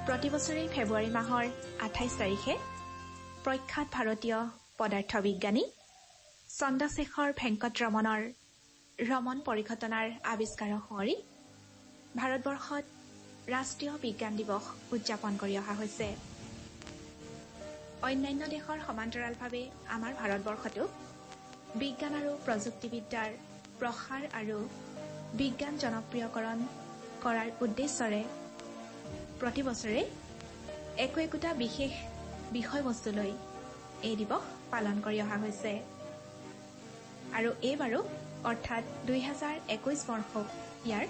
প্ৰতিবছৰে ফেব্ৰুৱাৰী মাহৰ 28 তাৰিখে প্ৰখ্যাত ভাৰতীয় পদাৰ্থ বিজ্ঞানী চন্দ্ৰশেখৰ ভেংকট ৰমনৰ ৰমন পৰিঘটনাৰ আৱিষ্কাৰক সুঁৱৰি ভাৰতবৰ্ষত ৰাষ্ট্ৰীয় বিজ্ঞান দিৱস উদযাপন কৰি অহা হৈছে। অন্যান্য দেশৰ সমান্তৰালভাৱে আমাৰ ভাৰতবৰ্ষতো বিজ্ঞান আৰু প্ৰযুক্তিবিদ্যাৰ প্ৰসাৰ আৰু বিজ্ঞান জনপ্ৰিয়কৰণ কৰাৰ উদ্দেশ্যৰে প্ৰতি বছৰে একোটা বিশেষ বিষয়বস্তুলৈ এই দিৱস পালন কৰি অহা হৈছে আৰু এইবাৰো অৰ্থাৎ 2021 বৰ্ষক ইয়াৰ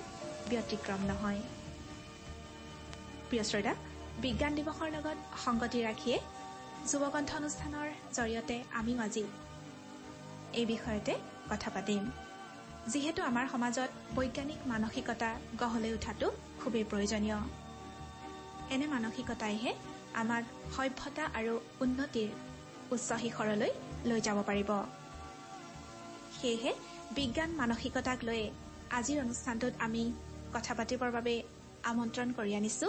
ব্যতিক্ৰম নহয়। প্ৰিয় শ্ৰোতা, বিজ্ঞান দিৱসৰ লগত সংগতি ৰাখিয়ে যুৱকণ্ঠ অনুষ্ঠানৰ জৰিয়তে আমি আজি এই বিষয়তে কথা পাতিম। যিহেতু আমাৰ সমাজত বৈজ্ঞানিক মানসিকতা গঢ় লৈ উঠাটো খুবেই প্ৰয়োজনীয়। এনে মানসিকতাইহে আমাক সভ্যতা আৰু উন্নতিৰ উচ্চ শিখৰলৈ লৈ যাব পাৰিব। সেয়েহে বিজ্ঞান মানসিকতাক লৈ আজিৰ অনুষ্ঠানটোত আমি কথা পাতিবৰ বাবে আমন্ত্ৰণ কৰি আনিছো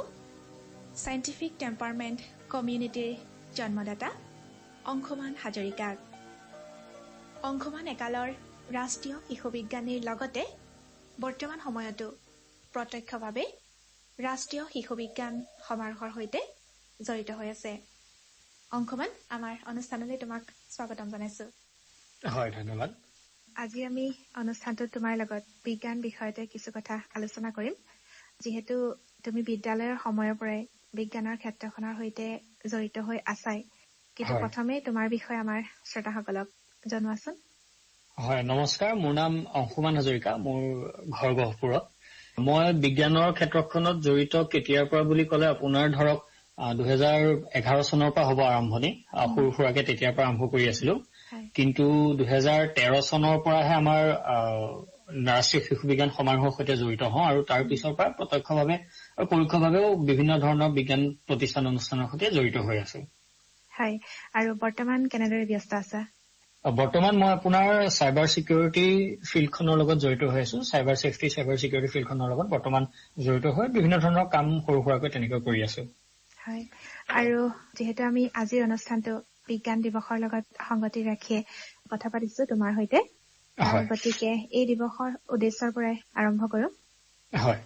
চাইণ্টিফিক টেম্পাৰমেণ্ট কমিউনিটিৰ জন্মদাতা অংশুমান হাজৰিকাক। অংশুমান একালৰ ৰাষ্ট্ৰীয় শিশু বিজ্ঞানীৰ লগতে বৰ্তমান সময়তো প্ৰত্যক্ষভাৱে ৰাষ্ট্ৰীয় শিশু বিজ্ঞান সমাৰোহৰ সৈতে জড়িত হৈ আছে। অংশুমান, আমাৰ অনুষ্ঠানলৈ তোমাক স্বাগতম জনাইছো। হয়, ধন্যবাদ। আজি আমি অনুষ্ঠানটোত তোমাৰ লগত বিজ্ঞান বিষয়তে কিছু কথা আলোচনা কৰিম। যিহেতু তুমি বিদ্যালয়ৰ সময়ৰ পৰাই বিজ্ঞানৰ ক্ষেত্ৰখনৰ সৈতে জড়িত হৈ আছাই, কিন্তু প্ৰথমে তোমাৰ বিষয়ে আমাৰ শ্ৰোতাসকলক জনোৱাচোন। হয়, নমস্কাৰ। মোৰ নাম অংশুমান হাজৰিকা। মোৰ ঘৰ গহপুৰত। মই বিজ্ঞানৰ ক্ষেত্ৰখনত জড়িত কেতিয়াৰ পৰা বুলি ক'লে আপোনাৰ ধৰক 2011 চনৰ পৰা হ'ব আৰম্ভণি। সৰু সুৰাকে তেতিয়াৰ পৰা আৰম্ভ কৰি আছিলো। কিন্তু 2013 চনৰ পৰাহে আমাৰ ৰাষ্ট্ৰীয় শিশু বিজ্ঞান সমাৰোহৰ সৈতে জড়িত হওঁ আৰু তাৰ পিছৰ পৰা প্ৰত্যক্ষভাৱে আৰু পৰোক্ষভাৱেও বিভিন্ন ধৰণৰ বিজ্ঞান প্ৰতিষ্ঠান অনুষ্ঠানৰ সৈতে জড়িত হৈ আছো। হয়, আৰু বৰ্তমান কেনেদৰে ব্যস্ত আছা? বৰ্তমান মই আপোনাৰ চাইবাৰ চিকিউৰিটি ফিল্ডখনৰ লগত জড়িত হৈ আছো। চাইবাৰ ছেফটি, চাইবাৰ চিকিউৰিটি ফিল্ডখনৰ লগত বৰ্তমান জড়িত হৈ বিভিন্ন ধৰণৰ কাম সৰু সুৰাকৈ তেনেকৈ কৰি আছো। হয়, আৰু যিহেতু আমি আজিৰ অনুষ্ঠানটো বিজ্ঞান দিৱসৰ লগত সংগতি ৰাখিয়ে কথা পাতিছো তোমাৰ সৈতে, গতিকে এই দিৱসৰ উদ্দেশ্যৰ পৰাই আৰম্ভ কৰো। হয়,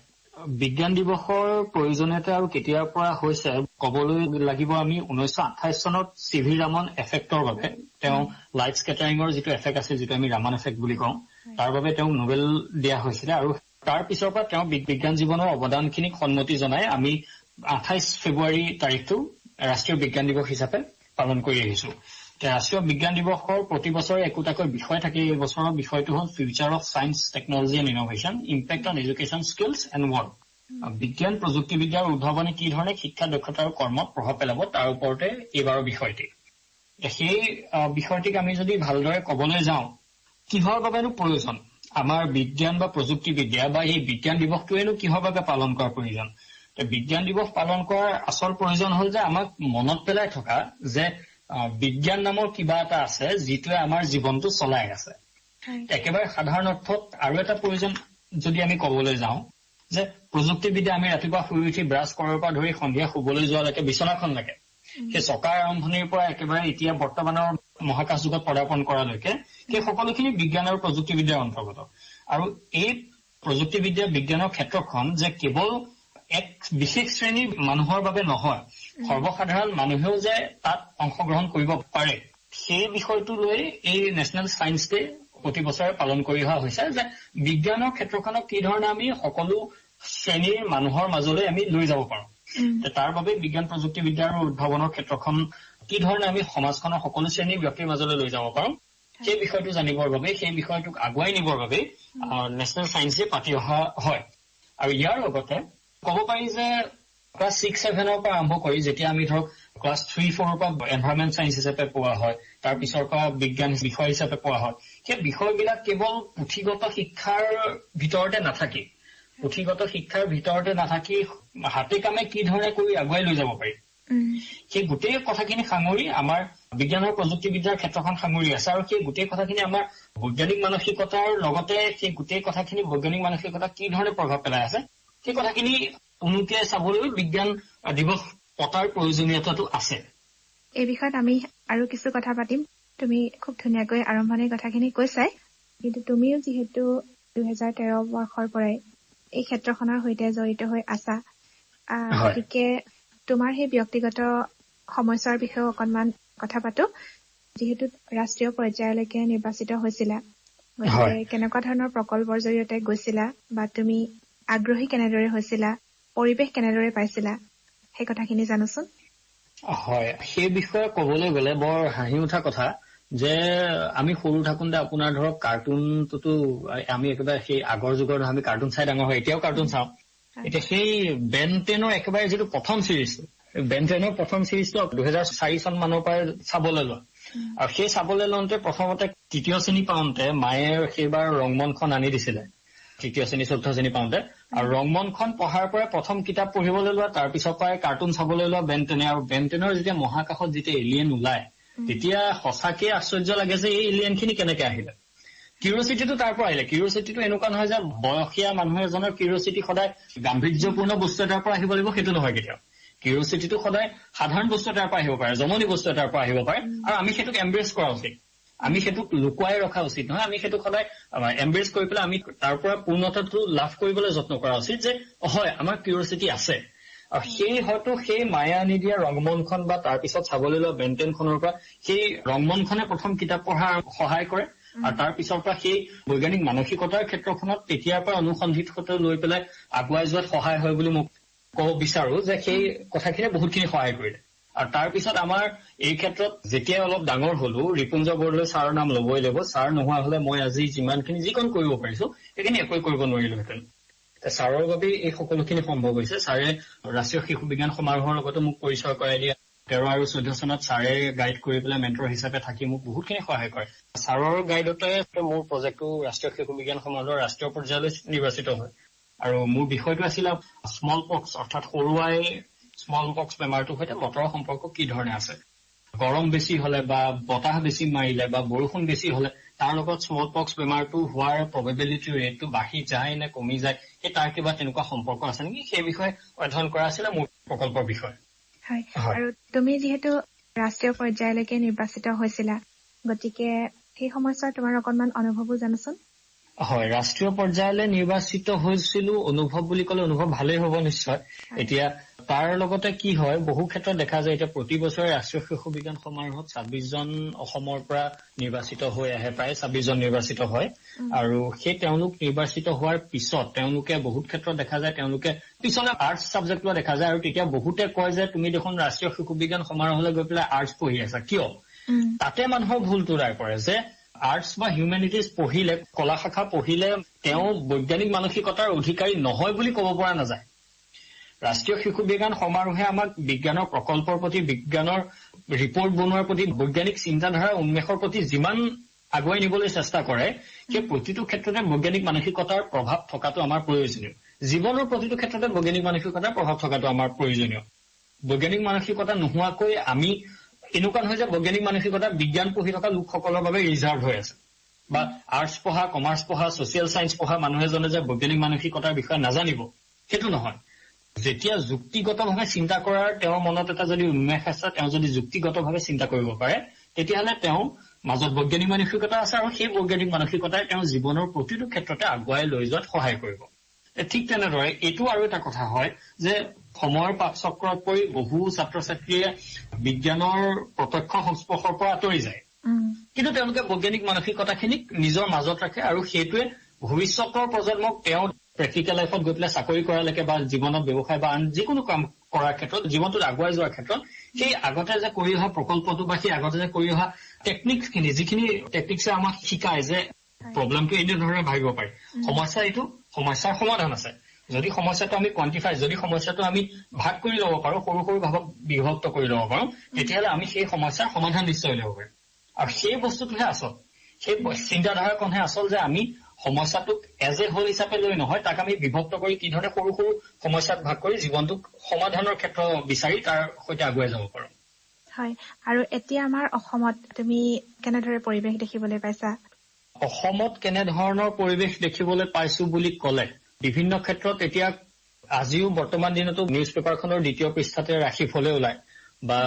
বিজ্ঞান দিৱসৰ প্ৰয়োজনীয়তা আৰু কেতিয়াৰ পৰা হৈছে ক'বলৈ লাগিব আমি 1928 চনত চি.ভি. ৰামন এফেক্টৰ বাবে, তেওঁ লাইট স্কেটাৰিঙৰ যিটো এফেক্ট আছিল, যিটো আমি ৰামন এফেক্ট বুলি কওঁ, তাৰ বাবে তেওঁক নোবেল দিয়া হৈছিলে। আৰু তাৰ পিছৰ পৰা তেওঁ বিজ্ঞান জীৱনৰ অৱদানখিনিক সন্মতি জনাই আমি 28 ফেব্ৰুৱাৰী তাৰিখটো ৰাষ্ট্ৰীয় বিজ্ঞান দিৱস হিচাপে পালন কৰি আহিছো। ৰাষ্ট্ৰীয় বিজ্ঞান দিৱসৰ প্ৰতি বছৰে একোটাকৈ বিষয় থাকে। এই বছৰৰ বিষয়টো হ'ল future of science, technology and innovation, impact on education, skills and work. বিজ্ঞান প্ৰযুক্তিবিদ্যাৰ উদ্ভাৱনে কি ধৰণে শিক্ষা, দক্ষতা আৰু কৰ্মত প্ৰভাৱ পেলাব তাৰ ওপৰতে এইবাৰৰ বিষয়টি। সেই বিষয়টিক আমি যদি ভালদৰে ক'বলৈ যাওঁ, কিহৰ বাবেনো প্ৰয়োজন আমাৰ বিজ্ঞান বা প্ৰযুক্তিবিদ্যা, বা এই বিজ্ঞান দিৱসটোৱেনো কিহৰ বাবে পালন কৰাৰ প্ৰয়োজন? বিজ্ঞান দিৱস পালন কৰাৰ আচল প্ৰয়োজন হ'ল যে আমাক মনত পেলাই থকা যে বিজ্ঞান নামৰ কিবা এটা আছে যিটোৱে আমাৰ জীৱনটো চলাই আছে। একেবাৰে সাধাৰণ অৰ্থত আৰু এটা প্ৰয়োজন যদি আমি ক'বলৈ যাওঁ যে প্ৰযুক্তিবিদ্যা, আমি ৰাতিপুৱা শুই উঠি ব্ৰাছ কৰাৰ পৰা ধৰি সন্ধিয়া শুবলৈ যোৱালৈকে বিচনাখন লাগে, সেই চকাৰ আৰম্ভণিৰ পৰা একেবাৰে এতিয়া বৰ্তমানৰ মহাকাশ যুগত পদাৰ্পণ কৰালৈকে সেই সকলোখিনি বিজ্ঞান আৰু প্ৰযুক্তিবিদ্যাৰ অন্তৰ্গত। আৰু এই প্ৰযুক্তিবিদ্যা বিজ্ঞানৰ ক্ষেত্ৰখন যে কেৱল এক বিশেষ শ্ৰেণীৰ মানুহৰ বাবে নহয়, সৰ্বসাধাৰণ মানুহেও যে তাত অংশগ্ৰহণ কৰিব পাৰে, সেই বিষয়টো লৈ এই নেশ্যনেল ছায়েন্স ডে প্ৰতি বছৰে পালন কৰি অহা হৈছে, যে বিজ্ঞানৰ ক্ষেত্ৰখনক কি ধৰণে আমি সকলো শ্ৰেণীৰ মানুহৰ মাজলৈ আমি লৈ যাব পাৰোঁ। তাৰ বাবে বিজ্ঞান প্ৰযুক্তিবিদ্যাৰ উদ্ভাৱনৰ ক্ষেত্ৰখন কি ধৰণে আমি সমাজখনৰ সকলো শ্ৰেণীৰ ব্যক্তিৰ মাজলৈ লৈ যাব পাৰোঁ, সেই বিষয়টো জানিবৰ বাবে, সেই বিষয়টোক আগুৱাই নিবৰ বাবে নেশ্যনেল ছায়েন্স ডে পাতি অহা হয়। আৰু ইয়াৰ লগতে ক'ব পাৰি যে ক্লাছ 6-7 পৰা আৰম্ভ কৰি যেতিয়া আমি ধৰক ক্লাছ 3-4 পৰা এনভাইৰনমেণ্ট ছায়েন্স হিচাপে পোৱা হয়, তাৰ পিছৰ পৰা বিজ্ঞান বিষয় হিচাপে পোৱা হয়, সেই বিষয়বিলাক কেৱল পুথিগত শিক্ষাৰ ভিতৰতে নাথাকি হাতে কামে কি ধৰণে কৰি আগুৱাই লৈ যাব পাৰি, সেই গোটেই কথাখিনি সাঙুৰি আমাৰ বিজ্ঞান আৰু প্ৰযুক্তিবিদ্যাৰ ক্ষেত্ৰখন সাঙুৰি আছে। আৰু সেই গোটেই কথাখিনি আমাৰ বৈজ্ঞানিক মানসিকতাৰ লগতে সেই গোটেই কথাখিনি বৈজ্ঞানিক মানসিকতা কি ধৰণে প্ৰভাৱ পেলাই আছে সেই কথাখিনি উন্নতিয়ে চাবলৈ বিজ্ঞান দিৱস পতাৰ প্ৰয়োজনীয়তাটো আছে। এই বিষয়ত আমি আৰু কিছু কথা পাতিম। তুমি খুব ধুনীয়াকৈ আৰম্ভণিৰ কথাখিনি কৈছাই, কিন্তু তুমিও যিহেতু 2013 বৰ্ষৰ পৰাই এই ক্ষেত্ৰখনৰ সৈতে জড়িত হৈ আছা, গতিকে তোমাৰ সেই ব্যক্তিগত সমস্যাৰ বিষয়েও অকণমান কথা পাতো। যিহেতু ৰাষ্ট্ৰীয় পৰ্যায়লৈকে নিৰ্বাচিত হৈছিলা, গতিকে কেনেকুৱা ধৰণৰ প্ৰকল্পৰ জৰিয়তে গৈছিলা বা তুমি আগ্ৰহী কেনেদৰে হৈছিলা, পৰিৱেশ কেনেদৰে পাইছিলা, সেই কথাখিনি জানোচোন। হয়, সেই বিষয়ে ক'বলৈ গ'লে বৰ হাঁহি উঠা কথা যে আমি সৰু থাকোঁতে আপোনাৰ ধৰক কাৰ্টুনটোতো আমি একেবাৰে সেই আগৰ যুগৰ আমি কাৰ্টুন চাই ডাঙৰ হয়, এতিয়াও কাৰ্টুন চাওঁ। এতিয়া সেই বেন 10ৰ একেবাৰে যিটো প্ৰথম চিৰিজটো, বেন 10ৰ প্ৰথম চিৰিজটো 2004 চন মানৰ পৰা চাবলৈ লোৱা, আৰু সেই চাবলৈ লওঁতে প্ৰথমতে তৃতীয় শ্ৰেণী পাওঁতে মায়ে সেইবাৰ ৰংমনখন আনি দিছিলে, তৃতীয় শ্ৰেণী চতুৰ্থ শ্ৰেণী পাওঁতে। আৰু ৰংমনখন পঢ়াৰ পৰা প্ৰথম কিতাপ পঢ়িবলৈ লোৱা, তাৰ পিছৰ পৰাই কাৰ্টুন চাবলৈ লোৱা বেন 10। আৰু বেন 10ৰ যেতিয়া মহাকাশত যেতিয়া এলিয়েন ওলায়, তেতিয়া সঁচাকে আশ্চৰ্য লাগে যে এই এলিয়েনখিনি কেনেকে আহিলে। কিউৰিচিটিটো তাৰ পৰা আহিলে। কিউৰিচিটিটো এনেকুৱা নহয় যে বয়সীয়া মানুহ এজনৰ কিউৰিচিটি সদায় গাম্ভীৰ্যপূৰ্ণ বস্তু এটাৰ পৰা আহিব লাগিব, সেইটো নহয় কেতিয়াও। কিউৰিচিটিটো সদায় সাধাৰণ বস্তু এটাৰ পৰা আহিব পাৰে, জমনি বস্তু এটাৰ পৰা আহিব পাৰে, আৰু আমি সেইটোক এমব্ৰেছ কৰা উচিত। আমি সেইটোক লুকুৱাই ৰখা উচিত নহয়, আমি সেইটোক সদায় এমব্ৰেছ কৰি পেলাই আমি তাৰ পৰা পূৰ্ণতাটো লাভ কৰিবলৈ যত্ন কৰা উচিত যে হয় আমাৰ কিউৰিচিটি আছে। আৰু সেই হয়তো সেই মায়া আনি দিয়া ৰংমনখন বা তাৰ পিছত চাবলৈ লোৱা বেন 10খনৰ পৰা সেই ৰংমনখনে প্ৰথম কিতাপ পঢ়াৰ সহায় কৰে, আৰু তাৰ পিছৰ পৰা সেই বৈজ্ঞানিক মানসিকতাৰ ক্ষেত্ৰখনত তেতিয়াৰ পৰা অনুসন্ধিত লৈ পেলাই আগুৱাই যোৱাত সহায় হয় বুলি মোক ক'ব বিচাৰো যে সেই কথাখিনিয়ে বহুতখিনি সহায় কৰিলে। আৰু তাৰ পিছত আমাৰ এই ক্ষেত্ৰত যেতিয়া অলপ ডাঙৰ হলো, ৰিপুঞ্জ বৰদলৈ ছাৰৰ নাম ল'বই লাগিব। ছাৰ নোহোৱা হলে মই আজি যিমানখিনি যিকণ কৰিব পাৰিছো সেইখিনি একোৱে কৰিব নোৱাৰিলোহেঁতেন। ছাৰৰ বাবে এই সকলোখিনি সম্ভৱ হৈছে। ছাৰে ৰাষ্ট্ৰীয় শিশু বিজ্ঞান সমাৰোহৰ লগতে মোক পৰিচয় কৰাই দিয়া 13 আৰু 14 চনত ছাৰে গাইড কৰি পেলাই মেণ্টৰ হিচাপে থাকি মোক বহুতখিনি সহায় কৰে। ছাৰৰ গাইডতে মোৰ প্ৰজেক্টটো ৰাষ্ট্ৰীয় শিশু বিজ্ঞান সমাৰোহৰ ৰাষ্ট্ৰীয় পৰ্যায়লৈ নিৰ্বাচিত হয়। আৰু মোৰ বিষয়টো আছিল স্মল পক্স, অৰ্থাৎ সৰুৱাই স্মল পক্স বেমাৰটোৰ সৈতে বতৰৰ সম্পৰ্ক কি ধৰণে আছে। গৰম বেছি হলে বা বতাহ বেছি মাৰিলে বা বৰষুণ বেছি হলে তাৰ লগত স্মল পক্স বেমাৰটো হোৱাৰ প্ৰবেবিলিটি ৰেটটো বাঢ়ি যায় নে কমি যায়, সেই তাৰ কিবা তেনেকুৱা সম্পৰ্ক আছে নেকি, সেই বিষয়ে অধ্যয়ন কৰা আছিলে মোৰ প্ৰকল্পৰ বিষয়। হয়, আৰু তুমি যিহেতু ৰাষ্ট্ৰীয় পৰ্যায়লৈকে নিৰ্বাচিত হৈছিলা, গতিকে সেই সময়ছোৱাৰ তোমাৰ অকণমান অনুভৱো জানোচোন। হয়, ৰাষ্ট্ৰীয় পৰ্যায়লৈ নিৰ্বাচিত হৈছিলো, অনুভৱ বুলি ক'লে অনুভৱ ভালেই হ'ব নিশ্চয়। এতিয়া তাৰ লগতে কি হয়, বহু ক্ষেত্ৰত দেখা যায় এতিয়া প্ৰতি বছৰে ৰাষ্ট্ৰীয় শিশু বিজ্ঞান সমাৰোহত 26 জন অসমৰ পৰা নিৰ্বাচিত হৈ আহে, প্ৰায় 26 জন নিৰ্বাচিত হয়। আৰু সেই তেওঁলোক নিৰ্বাচিত হোৱাৰ পিছত তেওঁলোকে বহুত ক্ষেত্ৰত দেখা যায় তেওঁলোকে পিছলে আৰ্টছ ছাবজেক্ট লোৱা দেখা যায়। আৰু তেতিয়া বহুতে কয় যে তুমি দেখোন ৰাষ্ট্ৰীয় শিশু বিজ্ঞান সমাৰোহলৈ গৈ পেলাই আৰ্টছ পঢ়ি আছা, কিয়? তাতে মানুহৰ ভুলটো ওলাই পৰে যে আৰ্টছ বা হিউমেনিটিজ পঢ়িলে, কলা শাখা পঢ়িলে তেওঁ বৈজ্ঞানিক মানসিকতাৰ অধিকাৰী নহয় বুলি ক'ব পৰা নাযায়। ৰাষ্ট্ৰীয় শিশু বিজ্ঞান সমাৰোহে আমাক বিজ্ঞানৰ প্ৰকল্পৰ প্ৰতি, বিজ্ঞানৰ ৰিপৰ্ট বনোৱাৰ প্ৰতি, বৈজ্ঞানিক চিন্তাধাৰা উন্মেষৰ প্ৰতি যিমান আগুৱাই নিবলৈ চেষ্টা কৰে, সেই প্ৰতিটো ক্ষেত্ৰতে বৈজ্ঞানিক মানসিকতাৰ প্ৰভাৱ থকাটো আমাৰ প্ৰয়োজনীয়। জীৱনৰ প্ৰতিটো ক্ষেত্ৰতে বৈজ্ঞানিক মানসিকতাৰ প্ৰভাৱ থকাটো আমাৰ প্ৰয়োজনীয়। বৈজ্ঞানিক মানসিকতা নোহোৱাকৈ আমি এনেকুৱা নহয় যে বৈজ্ঞানিক মানসিকতা বিজ্ঞান পঢ়ি থকা লোকসকলৰ বাবে ৰিজাৰ্ভ হৈ আছে, বা আৰ্টছ পঢ়া, কমাৰ্চ পঢ়া, ছচিয়েল চায়েন্স পঢ়া মানুহ এজনে যে বৈজ্ঞানিক মানসিকতাৰ বিষয়ে নাজানিব, সেইটো নহয়। যেতিয়া যুক্তিগতভাৱে চিন্তা কৰাৰ তেওঁৰ মনত এটা যদি উন্মেষ আছে, তেওঁ যদি যুক্তিগতভাৱে চিন্তা কৰিব পাৰে, তেতিয়াহ'লে তেওঁ মাজত বৈজ্ঞানিক মানসিকতা আছে, আৰু সেই বৈজ্ঞানিক মানসিকতাই তেওঁ জীৱনৰ প্ৰতিটো ক্ষেত্ৰতে আগুৱাই লৈ যোৱাত সহায় কৰিব। ঠিক তেনেদৰে এইটো আৰু এটা কথা হয় যে সময়ৰ পাকচক্ৰত পৰি বহু ছাত্ৰ ছাত্ৰীয়ে বিজ্ঞানৰ প্ৰত্যক্ষ সংস্পৰ্শৰ পৰা আঁতৰি যায়, কিন্তু তেওঁলোকে বৈজ্ঞানিক মানসিকতাখিনিক নিজৰ মাজত ৰাখে, আৰু সেইটোৱে ভৱিষ্যতৰ প্ৰজন্মক তেওঁ প্ৰেক্টিকেল লাইফত গৈ পেলাই চাকৰি কৰালৈকে বা জীৱনত ব্যৱসায় বা আন যিকোনো কাম কৰাৰ ক্ষেত্ৰত, জীৱনটোত আগুৱাই যোৱাৰ ক্ষেত্ৰত সেই আগতে যে কৰি অহা প্ৰকল্পটো বা সেই আগতে যে কৰি অহা টেকনিকখিনি, যিখিনি টেকনিক্সে আমাক শিকায় যে প্ৰব্লেমটো এনেধৰণে ভাবিব পাৰি, সমস্যা এইটো, সমস্যাৰ সমাধান আছে। যদি সমস্যাটো আমি কোৱান্টিফাই, যদি সমস্যাটো আমি ভাগ কৰি ল'ব পাৰো, সৰু সৰু ভাগত বিভক্ত কৰি ল'ব পাৰো, তেতিয়াহ'লে আমি সেই সমস্যাৰ সমাধান নিশ্চয় ল'ব পাৰিম। আৰু সেই বস্তুটোহে আচল, সেই চিন্তাধাৰাকণহে আচল যে আমি সমস্যাটোক এজ এ হোল হিচাপে লৈ নহয়, তাক আমি বিভক্ত কৰি কি ধৰণে সৰু সৰু সমস্যাত ভাগ কৰি জীৱনটোক সমাধানৰ ক্ষেত্ৰ বিচাৰি তাৰ সৈতে আগুৱাই যাব পাৰো। হয়, আৰু এতিয়া আমাৰ অসমত তুমি কেনেদৰে পৰিৱেশ দেখিবলৈ পাইছা? অসমত কেনেধৰণৰ পৰিৱেশ দেখিবলৈ পাইছো বুলি ক'লে বিভিন্ন ক্ষেত্ৰত এতিয়া আজিও বৰ্তমান দিনতো নিউজ পেপাৰখনৰ দ্বিতীয় পৃষ্ঠাতে ৰাশিফলে ওলায় বা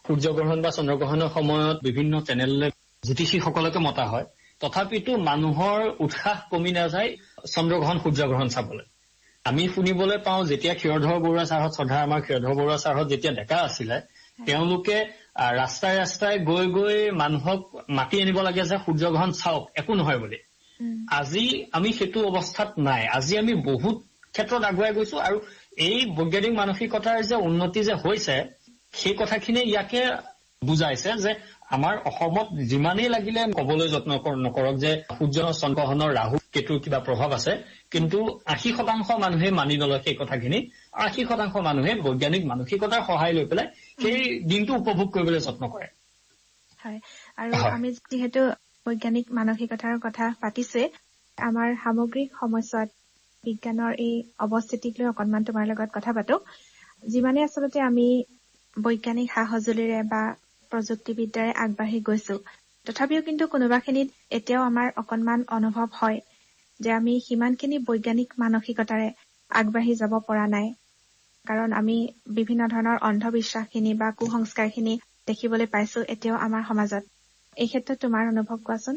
সূৰ্যগ্ৰহণ বা চন্দ্ৰগ্ৰহণৰ সময়ত বিভিন্ন চেনেললৈ জ্যোতিষীসকলকে মতা হয়। তথাপিতো মানুহৰ উৎসাহ কমি নাযায় চন্দ্ৰগ্ৰহণ সূৰ্যগ্ৰহণ চাবলৈ। আমি শুনিবলৈ পাওঁ যেতিয়া ক্ষীৰধৰ বৰুৱা ছাৰহঁত শ্ৰদ্ধা আমাৰ ক্ষীৰধৰ বৰুৱা ছাৰহঁত যেতিয়া ডেকা আছিলে তেওঁলোকে ৰাস্তাই ৰাস্তাই গৈ গৈ মানুহক মাতি আনিব লাগে যে সূৰ্যগ্ৰহণ চাওক একো নহয় বুলি। আজি আমি সেইটো অৱস্থাত নাই। আজি আমি বহুত ক্ষেত্ৰত আগুৱাই গৈছো আৰু এই বৈজ্ঞানিক মানসিকতাৰ যে উন্নতি যে হৈছে সেই কথাখিনি ইয়াকে বুজাইছে যে আমাৰ অসমত যিমানেই লাগিলে ক'বলৈ যত্ন নকৰক যে সূৰ্য চন্দ্ৰগ্ৰহণৰ ৰাহু কেতুৰ কিবা প্ৰভাৱ আছে, কিন্তু 80% মানুহে মানি নলয় সেই কথাখিনি। 80% মানুহে বৈজ্ঞানিক মানসিকতাৰ সহায় লৈ পেলাই সেই দিনটো উপভোগ কৰিবলৈ যত্ন কৰে। হয়, আৰু আমি যিহেতু বৈজ্ঞানিক মানসিকতাৰ কথা পাতিছোৱে, আমাৰ সামগ্ৰিক সময়ছোৱাত বিজ্ঞানৰ এই অৱস্থিতিক লৈ অকণমান তোমাৰ লগত কথা পাতো। যিমানে আচলতে আমি বৈজ্ঞানিক সা-সঁজুলিৰে বা প্ৰযুক্তিবিদ্যাৰে আগবাঢ়ি গৈছো, তথাপিও কিন্তু কোনোবাখিনিত এতিয়াও আমাৰ অকণমান অনুভৱ হয় যে আমি সিমানখিনি বৈজ্ঞানিক মানসিকতাৰে আগবাঢ়ি যাব পৰা নাই। কাৰণ আমি বিভিন্ন ধৰণৰ অন্ধবিশ্বাসখিনি বা কুসংস্কাৰখিনি দেখিবলৈ পাইছো এতিয়াও আমাৰ সমাজত। এই ক্ষেত্ৰত তোমাৰ অনুভৱ কোৱাচোন।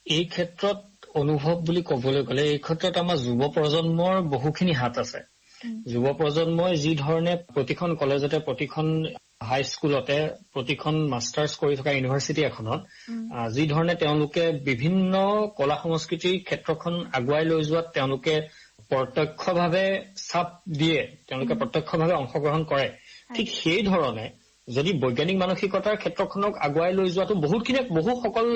এই ক্ষেত্ৰত অনুভৱ বুলি ক'বলৈ গ'লে এই ক্ষেত্ৰত আমাৰ যুৱ প্ৰজন্মৰ বহুখিনি হাত আছে। যুৱ প্ৰজন্মই যি ধৰণে প্ৰতিখন কলেজতে, প্ৰতিখন হাইস্কুলতে, প্ৰতিখন মাষ্টাৰ্ছ কৰি থকা ইউনিভাৰ্চিটি এখনত যি ধৰণে তেওঁলোকে বিভিন্ন কলা সংস্কৃতিৰ ক্ষেত্ৰখন আগুৱাই লৈ যোৱাত তেওঁলোকে প্ৰত্যক্ষভাৱে চাপ দিয়ে, তেওঁলোকে প্ৰত্যক্ষভাৱে অংশগ্ৰহণ কৰে, ঠিক সেই ধৰণে যদি বৈজ্ঞানিক মানসিকতাৰ ক্ষেত্ৰখনক আগুৱাই লৈ যোৱাটো বহুসকল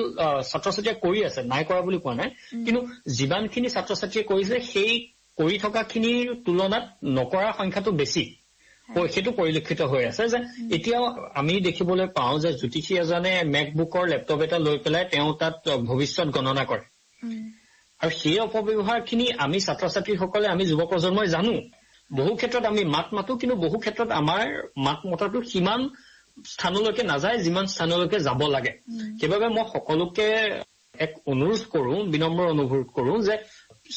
ছাত্ৰ ছাত্ৰীয়ে কৰি আছে, নাই কৰা বুলি কোৱা নাই, কিন্তু যিমানখিনি ছাত্ৰ ছাত্ৰীয়ে কৰিছে সেই কৰি থকাখিনিৰ তুলনাত নকৰাৰ সংখ্যাটো বেছি। সেইটো পৰিলক্ষিত হৈ আছে যে এতিয়াও আমি দেখিবলৈ পাওঁ যে জ্যোতিষী এজনে মেকবুকৰ লেপটপ এটা লৈ পেলাই তেওঁ তাত ভৱিষ্যত গণনা কৰে। আৰু সেই অপব্যৱহাৰখিনি আমি ছাত্ৰ ছাত্ৰীসকলে, আমি যুৱ প্ৰজন্মই জানো। বহু ক্ষেত্ৰত আমি মাত মাতো, কিন্তু বহু ক্ষেত্ৰত আমাৰ মাত মতাটো সিমান স্থানলৈকে নাযায় যিমান স্থানলৈকে যাব লাগে। সেইবাবে মই সকলোকে এক অনুৰোধ কৰো, বিনম্ৰ অনুৰোধ কৰো যে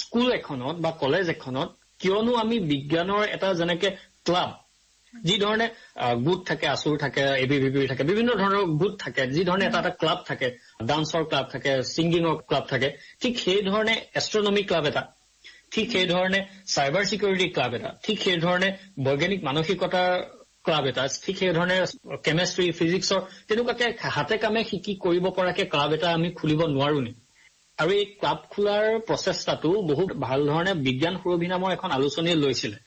স্কুল এখনত বা কলেজ এখনত কিয়নো আমি বিজ্ঞানৰ এটা যেনেকে ক্লাব, যি ধৰণে গোট থাকে, আচুৰ থাকে, ABVP থাকে, বিভিন্ন ধৰণৰ গোট থাকে, যি ধৰণে এটা ক্লাব থাকে, ডান্সৰ ক্লাব থাকে, ছিংগিঙৰ ক্লাব থাকে, ঠিক সেই ধৰণে এষ্ট্ৰনমি ক্লাব এটা, ঠিক সেই ধৰণে চাইবাৰ চিকিউৰিটি ক্লাব এটা, ঠিক সেই ধৰণে বৈজ্ঞানিক মানসিকতাৰ ক্লাব এটা, ঠিক সেই ধৰণে কেমেষ্ট্ৰি, ফিজিক্সৰ তেনেকুৱাকে হাতে কামে শিকি কৰিব পৰাকে ক্লাব এটা আমি খুলিব নোৱাৰো নেকি? আৰু এই ক্লাব খোলাৰ প্ৰচেষ্টাটো বহুত ভাল ধৰণে বিজ্ঞান সুৰভি নামৰ এখন আলোচনীয়ে লৈছিলে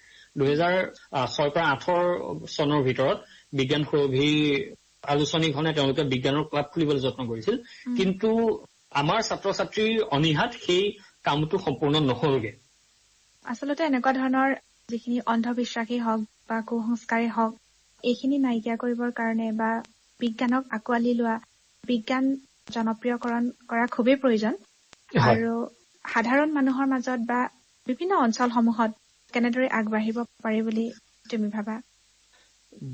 2006 পৰা 2008 চনৰ ভিতৰত। বিজ্ঞান সুৰভি আলোচনীখনে তেওঁলোকে বিজ্ঞানৰ ক্লাব খুলিবলৈ যত্ন কৰিছিল, কিন্তু আমাৰ ছাত্ৰ ছাত্ৰীৰ অনীহাত সেই কামটো সম্পূৰ্ণ নহলগে। আচলতে এনেকুৱা ধৰণৰ যিখিনি অন্ধবিশ্বাসী হওক বা কুসংস্কাৰেই হওক, এইখিনি নাইকিয়া কৰিবৰ কাৰণে বা বিজ্ঞানক আঁকোৱালি লোৱা, বিজ্ঞান জনপ্ৰিয়কৰণ কৰা খুবেই প্ৰয়োজন। আৰু সাধাৰণ মানুহৰ মাজত বা বিভিন্ন অঞ্চলসমূহত কেনেদৰে আগবাঢ়িব পাৰি বুলি তুমি ভাবা?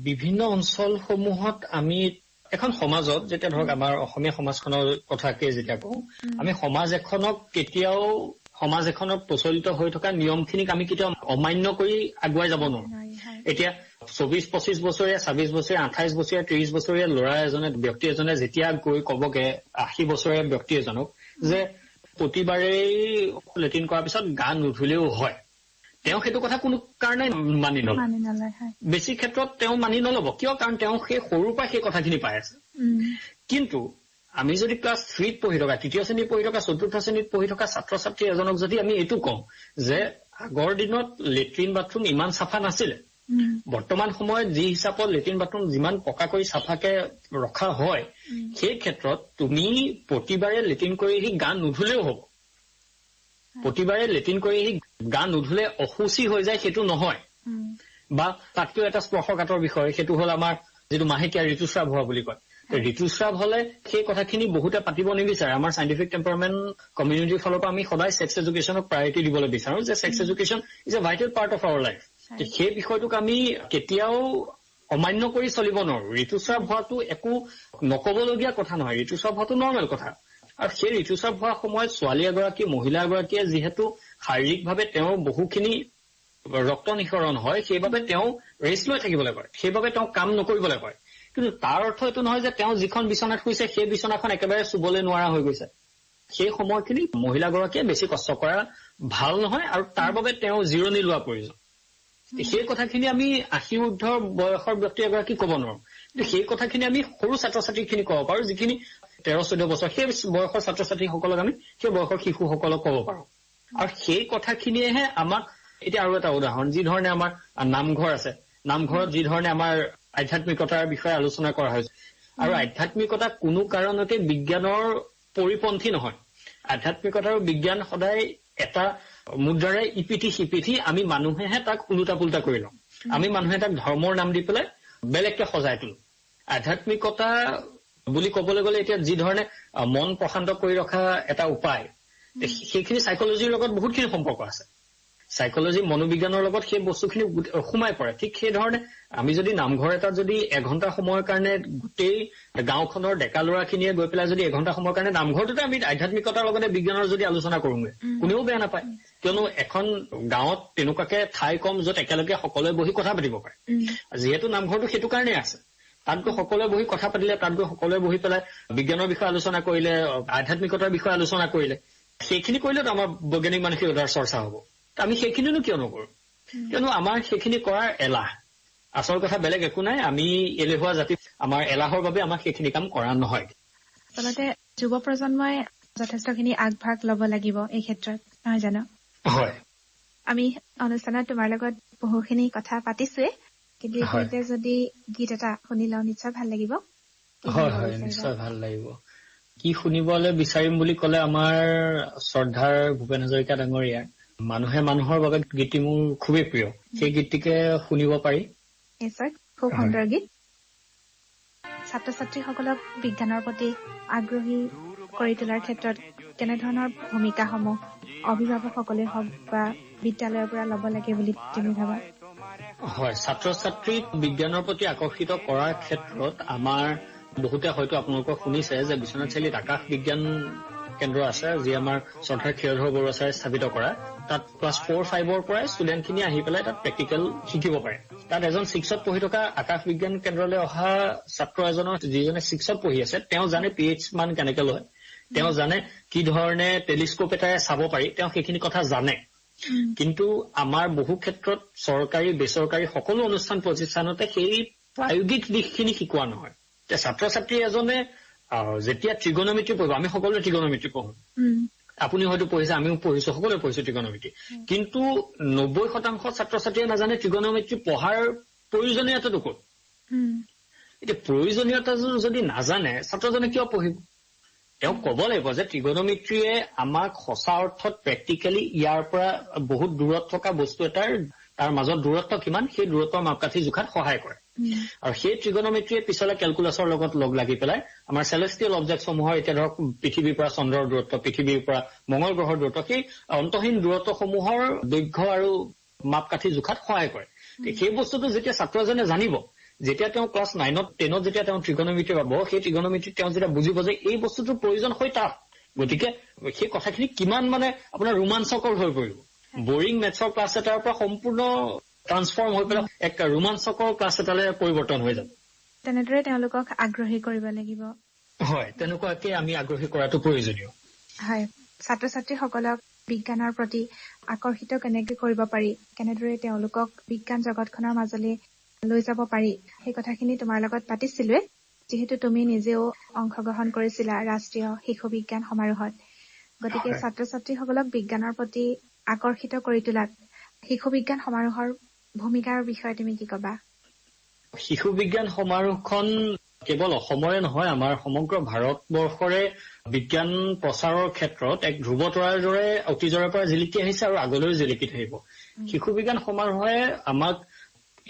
বিভিন্ন অঞ্চলসমূহত আমি এখন সমাজত, যেতিয়া ধৰক আমাৰ অসমীয়া সমাজখনৰ কথাকে যেতিয়া কওঁ, আমি সমাজ এখনৰ প্ৰচলিত হৈ থকা নিয়মখিনিক আমি কেতিয়াও অমান্য কৰি আগুৱাই যাব নোৱাৰো। এতিয়া 24-25 বছৰীয়া, 26 বছৰীয়া, 28 বছৰীয়া, 30 বছৰীয়া ব্যক্তি এজনে যেতিয়া গৈ কবগে 80 বছৰীয়া ব্যক্তি এজনক যে প্ৰতিবাৰেই লেট্ৰিন কৰাৰ পিছত গা নুধুলেও হয়, তেওঁ সেইটো কথা কোনো কাৰণে মানি নলয়। বেছি ক্ষেত্ৰত তেওঁ মানি নলব। কিয়? কাৰণ তেওঁ সেই সৰুৰ পৰা সেই কথাখিনি পাই আছে। কিন্তু আমি যদি ক্লাছ 3ত পঢ়ি থকা, 3য় শ্ৰেণীত পঢ়ি থকা, 4ৰ্থ শ্ৰেণীত পঢ়ি থকা ছাত্ৰ ছাত্ৰী এজনক যদি আমি এইটো কওঁ যে আগৰ দিনত লেট্ৰিন বাথৰুম ইমান চাফা নাছিলে, বৰ্তমান সময়ত যি হিচাপত লেট্ৰিন বাথৰুম যিমান পকা কৰি চাফাকে ৰখা হয়, সেই ক্ষেত্ৰত তুমি প্ৰতিবাৰে লেট্ৰিন কৰি আহি গা নুধুলেও হ'ব। প্ৰতিবাৰে লেট্ৰিন কৰি আহি গা নুধুলে অসুচি হৈ যায় সেইটো নহয়। বা তাতকৈ এটা স্পৰ্শকাতৰ বিষয়, সেইটো হ'ল আমাৰ যিটো মাহেকীয়া ঋতুস্ৰাৱ হোৱা বুলি কয়। ঋতুস্ৰাৱ হলে সেই কথাখিনি বহুতে পাতিব নিবিচাৰে। আমাৰ চাইণ্টিফিক টেম্পাৰমেণ্ট কমিউনিটিৰ ফালৰ পৰা আমি সদায় ছেক্স এডুকেশ্যনক প্ৰায়ৰিটি দিবলৈ বিচাৰো যে sex education is a vital part of our life. সেই বিষয়টোক আমি কেতিয়াও অমান্য কৰি চলিব নোৱাৰো। ঋতুস্ৰাৱ হোৱাটো একো নকবলগীয়া কথা নহয়, ঋতুস্ৰাৱ হোৱাটো নৰ্মেল কথা। আৰু সেই ঋতুস্ৰাৱ হোৱাৰ সময়ত ছোৱালী এগৰাকী, মহিলা এগৰাকীয়ে যিহেতু শাৰীৰিকভাৱে তেওঁৰ বহুখিনি ৰক্ত নিঃসৰণ হয় সেইবাবে তেওঁ ৰেষ্ট লৈ থাকিবলৈ কয়, সেইবাবে তেওঁ কাম নকৰিবলৈ কয়। কিন্তু তাৰ অৰ্থ এইটো নহয় যে তেওঁ যিখন বিচনাত শুইছে সেই বিচনাখন একেবাৰে চুবলৈ নোৱাৰা হৈ গৈছে। সেই সময়খিনি মহিলাগৰাকীয়ে বেছি কষ্ট কৰা ভাল নহয় আৰু তাৰ বাবে তেওঁ জিৰণি লোৱা প্ৰয়োজন। সেই কথাখিনি আমি 80 ঊৰ্ধৰ বয়সৰ ব্যক্তি এগৰাকী ক'ব নোৱাৰো, কিন্তু সেই কথাখিনি আমি সৰু ছাত্ৰ ছাত্ৰীখিনি ক'ব পাৰো, যিখিনি 13-14 বছৰ সেই বয়সৰ ছাত্ৰ ছাত্ৰীসকলক আমি সেই বয়সৰ শিশুসকলক ক'ব পাৰো। আৰু সেই কথাখিনিয়েহে আমাক এতিয়া আৰু এটা উদাহৰণ, যি ধৰণে আমাৰ নামঘৰ আছে, নামঘৰত যি ধৰণে আমাৰ আধ্যাত্মিকতাৰ বিষয়ে আলোচনা কৰা হৈছে, আৰু আধ্যাত্মিকতা কোনো কাৰণতে বিজ্ঞানৰ পৰিপন্থী নহয়। আধ্যাত্মিকতা আৰু বিজ্ঞান সদায় এটা মুদ্ৰাৰে ইপিঠি সিপিঠি, আমি মানুহেহে তাক ওলোটা পোল্টা কৰি লওঁ। আমি মানুহে তাক ধৰ্মৰ নাম দি পেলাই বেলেগকে সজাই তোলো। আধ্যাত্মিকতা বুলি ক'বলৈ গ'লে এতিয়া যি ধৰণে মন প্ৰশান্ত কৰি ৰখা এটা উপায়, সেইখিনি চাইকলজিৰ লগত বহুতখিনি সম্পৰ্ক আছে। চাইকলজি মনোবিজ্ঞানৰ লগত সেই বস্তুখিনি সোমাই পৰে। ঠিক সেই ধৰণে আমি যদি নামঘৰ এটাত যদি এঘণ্টা সময়ৰ কাৰণে গোটেই গাঁওখনৰ ডেকা ল'ৰাখিনিয়ে গৈ পেলাই যদি এঘণ্টা সময়ৰ কাৰণে নামঘৰটোতে আমি আধ্যাত্মিকতাৰ লগতে বিজ্ঞানৰ যদি আলোচনা কৰোঁগে, কোনেও বেয়া নাপায়। কিয়নো এখন গাঁৱত তেনেকুৱাকে ঠাই কম য'ত একেলগে সকলোৱে বহি কথা পাতিব পাৰে। যিহেতু নামঘৰটো সেইটো কাৰণেই আছে, তাত গৈ সকলোৱে বহি কথা পাতিলে, তাত গৈ সকলোৱে বহি পেলাই বিজ্ঞানৰ বিষয়ে আলোচনা কৰিলে, আধ্যাত্মিকতাৰ বিষয়ে আলোচনা কৰিলে, সেইখিনি কৰিলেতো আমাৰ বৈজ্ঞানিক মানসিকতাৰ চৰ্চা হ'ব। আমি সেইখিনিনো কিয় নকৰোঁ? কিয়নো আমাৰ সেইখিনি কৰাৰ এলাহ। আচল কথা বেলেগ একো নাই, আমি এলেহুৱা জাতি, আমাৰ এলাহৰ বাবে আমাক সেইখিনি কাম কৰা নহয়। আচলতে যুৱ প্ৰজন্মই যথেষ্টখিনি আগভাগ ল'ব লাগিব এই ক্ষেত্ৰত, নহয় জানো? হয়, আমি অনুষ্ঠানত তোমাৰ লগত বহুখিনি কথা পাতিছোৱে, কিন্তু এইখিনিতে যদি গীত এটা শুনি লওঁ নিশ্চয় ভাল লাগিব। হয় হয়, নিশ্চয় ভাল লাগিব। কি শুনিবলৈ বিচাৰিম বুলি ক'লে আমাৰ শ্ৰদ্ধাৰ ভূপেন হাজৰিকা ডাঙৰীয়াৰ মানুহে মানুহৰ বাবে গীতটি মোৰ খুবেই প্ৰিয়। সেই গীতটিকে শুনিব পাৰি? নিশ্চয়, খুব সুন্দৰ গীত। ছাত্ৰ ছাত্ৰীসকলক বিজ্ঞানৰ প্ৰতি আগ্ৰহী কৰি তোলাৰ ক্ষেত্ৰত কেনেধৰণৰ ভূমিকাসমূহ অভিভাৱকসকলে হওক বা বিদ্যালয়ৰ পৰা ল'ব লাগে বুলি তুমি ভাবা? হয়, ছাত্ৰ ছাত্ৰীক বিজ্ঞানৰ প্ৰতি আকৰ্ষিত কৰাৰ ক্ষেত্ৰত আমাৰ বহুতে হয়তো আপোনালোকক শুনিছে যে বিশ্বনাথ চাৰিআলিত আকাশ বিজ্ঞান কেন্দ্ৰ আছে, যি আমাৰ শ্ৰদ্ধাৰ ক্ষীৰধৰ বৰুৱা ছাৰে স্থাপিত কৰা। তাত ক্লাছ 4-5ৰ পৰাই ষ্টুডেণ্টখিনি আহি পেলাই তাত প্ৰেক্টিকেল শিকিব পাৰে। তাত এজন 6ত পঢ়ি থকা আকাশ বিজ্ঞান কেন্দ্ৰলৈ অহা ছাত্ৰ এজনৰ, যিজনে 6ত পঢ়ি আছে, তেওঁ জানে pH মান কেনেকে লয়, তেওঁ জানে কি ধৰণে টেলিস্কোপ এটাৰে চাব পাৰি, তেওঁ সেইখিনি কথা জানে। কিন্তু আমাৰ বহু ক্ষেত্ৰত চৰকাৰী বেচৰকাৰী সকলো অনুষ্ঠান প্ৰতিষ্ঠানতে সেই প্ৰায়োগিক দিশখিনি শিকোৱা নহয়। এতিয়া ছাত্ৰ ছাত্ৰী এজনে যেতিয়া ত্ৰিগোণমিতি পঢ়িব, আমি সকলোৱে ত্ৰিগোণমিতি পঢ়ো, আপুনি হয়তো পঢ়িছে, আমিও পঢ়িছো, সকলোৱে পঢ়িছো ত্ৰিগোণমিতি, কিন্তু 90% ছাত্ৰ ছাত্ৰীয়ে নাজানে ত্ৰিগোণমিতি পঢ়াৰ প্ৰয়োজনীয়তাটো ক'ত। এতিয়া প্ৰয়োজনীয়তা যদি নাজানে ছাত্ৰজনে কিয় পঢ়িব? তেওঁ ক'ব লাগিব যে ত্ৰিগোণমিতিয়ে আমাক সঁচা অৰ্থত প্ৰেক্টিকেলি ইয়াৰ পৰা বহুত দূৰত থকা বস্তু এটাৰ তাৰ মাজত দূৰত্ব কিমান, সেই দূৰত্বৰ মাপকাঠি জোখাত সহায় কৰে। আৰু সেই ত্ৰিগোণমিতিয়ে পিছলে কেলকুলাছৰ লগত লগ লাগি পেলাই আমাৰ চেলেষ্টিয়েল অবজেক্টসমূহৰ, এতিয়া ধৰক পৃথিৱীৰ পৰা চন্দ্ৰৰ দূৰত্ব, পৃথিৱীৰ পৰা মংগল গ্ৰহৰ দূৰত্ব, সেই অন্তহীন দূৰত্বসমূহৰ দৈৰ্ঘ্য আৰু মাপকাঠি জোখাত সহায় কৰে। সেই বস্তুটো যেতিয়া ছাত্ৰ এজনে জানিব, যেতিয়া তেওঁ ক্লাছ 9ত 10ত যেতিয়া তেওঁ ত্ৰিগোণমিতি পাব, সেই ত্ৰিগোণমিতিত তেওঁ যেতিয়া বুজিব যে এই বস্তুটোৰ প্ৰয়োজন হয় তাত, গতিকে সেই কথাখিনি কিমান মানে আপোনাৰ ৰোমাঞ্চকৰ হৈ পৰিব। বৰিং মেথছৰ ক্লাছ এটাৰ পৰা সম্পূৰ্ণ ট্ৰান্সফৰ্ম হৈ পেলাই এক ৰোমাঞ্চকৰ ক্লাছ এটালৈ পৰিৱৰ্তন হৈ যাব। তেনেদৰে তেওঁলোকক আগ্ৰহী কৰিব লাগিব। হয়, তেনেকুৱাকে আমি আগ্ৰহী কৰাটো প্ৰয়োজনীয়। হয়, ছাত্ৰ ছাত্ৰীসকলক বিজ্ঞানৰ প্ৰতি আকৰ্ষিত কেনেকৈ কৰিব পাৰি, কেনেদৰে তেওঁলোকক বিজ্ঞান জগতখনৰ মাজলৈ লৈ যাব পাৰি, সেই কথাখিনি তোমাৰ লগত পাতিছিলোৱে। যিহেতু তুমি নিজেও অংশগ্ৰহণ কৰিছিলা ৰাষ্ট্ৰীয় শিশু বিজ্ঞান সমাৰোহত, গতিকে ছাত্ৰ ছাত্ৰীসকলক বিজ্ঞানৰ প্ৰতি আকৰ্ষিত কৰি তোলাত শিশু বিজ্ঞান সমাৰোহৰ ভূমিকাৰ বিষয়ে তুমি কি ক'বা? শিশু বিজ্ঞান সমাৰোহখন কেৱল অসমৰে নহয়, আমাৰ সমগ্ৰ ভাৰতবৰ্ষৰে বিজ্ঞান প্ৰচাৰৰ ক্ষেত্ৰত এক ধ্ৰুৱতৰাৰ দৰে অতীজৰে পৰা জিলিকি আহিছে আৰু আগলৈও জিলিকি থাকিব। শিশু বিজ্ঞান সমাৰোহে আমাক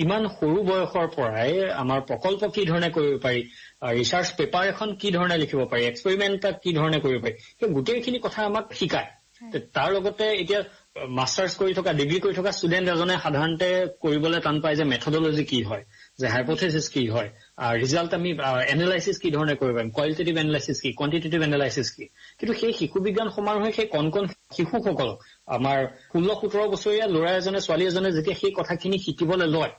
ইমান সৰু বয়সৰ পৰাই আমাৰ প্ৰকল্প কি ধৰণে কৰিব পাৰি, ৰিচাৰ্চ পেপাৰ এখন কি ধৰণে লিখিব পাৰি, এক্সপেৰিমেণ্ট এটা কি ধৰণে কৰিব পাৰি, সেই গোটেইখিনি কথা আমাক শিকায়। তাৰ লগতে এতিয়া মাষ্টাৰ্ছ কৰি থকা, ডিগ্ৰী কৰি থকা ষ্টুডেণ্ট এজনে সাধাৰণতে কৰিবলৈ টান পায় যে মেথডলজি কি হয়, যে হাইপথেচিছ কি হয়, ৰিজাল্ট আমি এনালাইচিছ কি ধৰণে কৰিব পাৰিম, কোৱালিটেটিভ এনালাইচিছ কি, কোৱান্টিটেটিভ এনালাইচিছ কি, কিন্তু সেই শিশু বিজ্ঞান সমাৰোহে সেই কণ শিশুসকলক আমাৰ 16-17 বছৰীয়া ল'ৰা এজনে ছোৱালী এজনে যেতিয়া সেই কথাখিনি শিকিবলৈ লয়,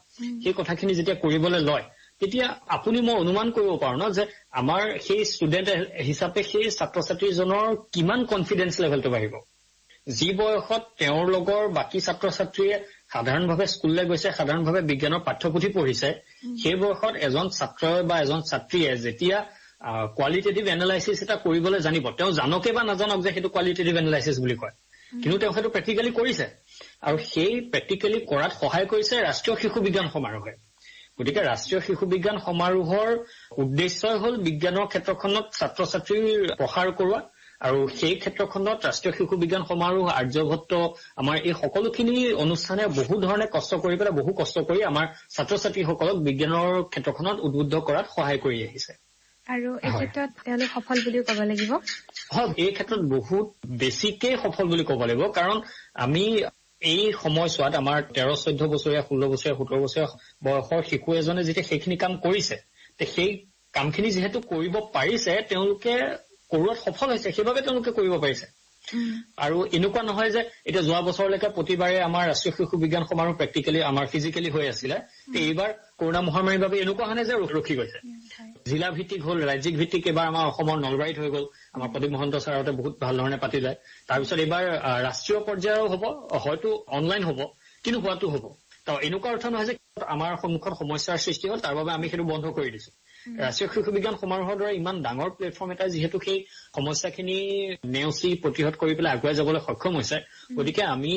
সেই কথাখিনি যেতিয়া কৰিবলৈ লয়, তেতিয়া আপুনি মই অনুমান কৰিব পাৰো ন যে আমাৰ সেই ষ্টুডেণ্ট হিচাপে সেই ছাত্ৰ ছাত্ৰীজনৰ কিমান কনফিডেন্স লেভেলটো বাঢ়িব। যি বয়সত তেওঁৰ লগৰ বাকী ছাত্ৰ ছাত্ৰীয়ে সাধাৰণভাৱে স্কুললৈ গৈছে, সাধাৰণভাৱে বিজ্ঞানৰ পাঠ্যপুথি পঢ়িছে, সেই বয়সত এজন ছাত্ৰ বা এজন ছাত্ৰীয়ে যেতিয়া কোৱালিটেটিভ এনালাইচিছ এটা কৰিবলৈ জানিব, তেওঁ জানকে বা নাজানক যে সেইটো কোৱালিটেটিভ এনালাইচিছ বুলি কয়, কিন্তু তেওঁ সেইটো প্ৰেক্টিকেলি কৰিছে, আৰু সেই প্ৰেক্টিকেলি কৰাত সহায় কৰিছে ৰাষ্ট্ৰীয় শিশু বিজ্ঞান সমাৰোহে। গতিকে ৰাষ্ট্ৰীয় শিশু বিজ্ঞান সমাৰোহৰ উদ্দেশ্যই হ'ল বিজ্ঞানৰ ক্ষেত্ৰখনত ছাত্ৰ ছাত্ৰীৰ প্ৰসাৰ কৰোৱা, আৰু সেই ক্ষেত্ৰখনত ৰাষ্ট্ৰীয় শিশু বিজ্ঞান সমাৰোহ, আৰ্যভট্ট, আমাৰ এই সকলোখিনি অনুষ্ঠানে বহু ধৰণে কষ্ট কৰি আমাৰ ছাত্ৰ ছাত্ৰীসকলক বিজ্ঞানৰ ক্ষেত্ৰখনত উদ্বুদ্ধ কৰাত সহায় কৰি আহিছে। আৰু এই ক্ষেত্ৰত তেওঁলোক সফল বুলিও ক'ব লাগিব। হয়, এই ক্ষেত্ৰত বহুত বেছিকে সফল বুলি ক'ব লাগিব, কাৰণ আমি এই সময়ছোৱাত আমাৰ 13-14 বছৰীয়া, 16 বছৰীয়া, 17 বছৰীয়া বয়সৰ শিশু এজনে যেতিয়া সেইখিনি কাম কৰিছে, সেই কামখিনি যিহেতু কৰিব পাৰিছে, তেওঁলোকে কৰোৱাত সফল হৈছে, সেইবাবে তেওঁলোকে কৰিব পাৰিছে। আৰু এনেকুৱা নহয় যে এতিয়া যোৱা বছৰলৈকে প্ৰতিবাৰে আমাৰ ৰাষ্ট্ৰীয় শিশু বিজ্ঞান সমাৰোহ প্ৰেক্টিকেলি আমাৰ ফিজিকেলি হৈ আছিলে, এইবাৰ কৰোণা মহামাৰীৰ বাবে এনেকুৱা হোৱা নাই যে ৰখি গৈছে। জিলা ভিত্তিক হ'ল, ৰাজ্যিক ভিত্তিক এইবাৰ আমাৰ অসমৰ নলবাৰীত হৈ গ'ল, আমাৰ প্ৰদীপ মহন্ত ছাৰহঁতে বহুত ভাল ধৰণে পাতিলে। তাৰপিছত এইবাৰ ৰাষ্ট্ৰীয় পৰ্যায়ৰ হ'ব, হয়তো অনলাইন হ'ব, কিন্তু হোৱাটো হ'ব। তো এনেকুৱা অৰ্থ নহয় যে আমাৰ সন্মুখত সমস্যাৰ সৃষ্টি হ'ল, তাৰ বাবে আমি সেইটো বন্ধ কৰি দিছো। ৰাষ্ট্ৰীয় শিশু বিজ্ঞান সমাৰোহৰ দৰে ইমান ডাঙৰ প্লেটফৰ্ম এটা যিহেতু সেই সমস্যাখিনি নেওচি প্ৰতিহত কৰি পেলাই আগুৱাই যাবলৈ সক্ষম হৈছে, গতিকে আমি